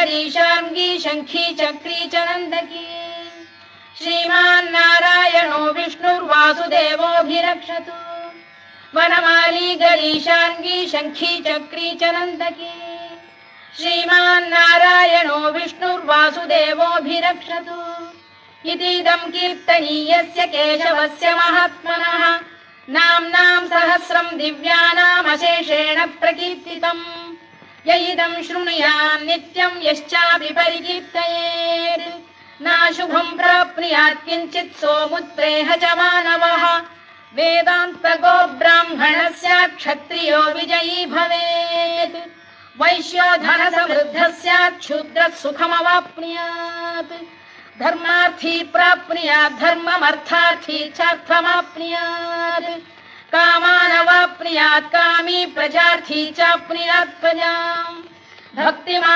गरीशार्ङ्गी शङ्खी चक्री च नन्दकी श्रीमान्नारायणो विष्णुर्वासुदेवोऽभिरक्षतु वनमाली गरीशार्ङ्गी शङ्खी चक्री च नन्दकी श्रीमान्नारायणो विष्णुर्वासुदेवोऽभिरक्षतु इतीदं कीर्तनीयस्य केशवस्य महात्मनः नाम्नां सहस्रं दिव्यानामशेषेण प्रकीर्तितम् य इदं शृणुयात् नित्यं यश्चापि परिकीर्तयेत् नाशुभं प्राप्नुयात् किञ्चित् सोमुत्रेह च मानवः वेदान्तगो ब्राह्मणः स्यात् क्षत्रियो विजयी भवेत् वैश्यो धनसमृद्धः स्यात् क्षुद्रः सुखमवाप्नुयात् धर्मार्थी प्राप्नुयात् धर्ममर्थार्थी चार्थमाप्नुयात् कामानवाप्नुयात् कामी प्रजार्थी चाप्नुयात् प्रजाम् भक्तिमान्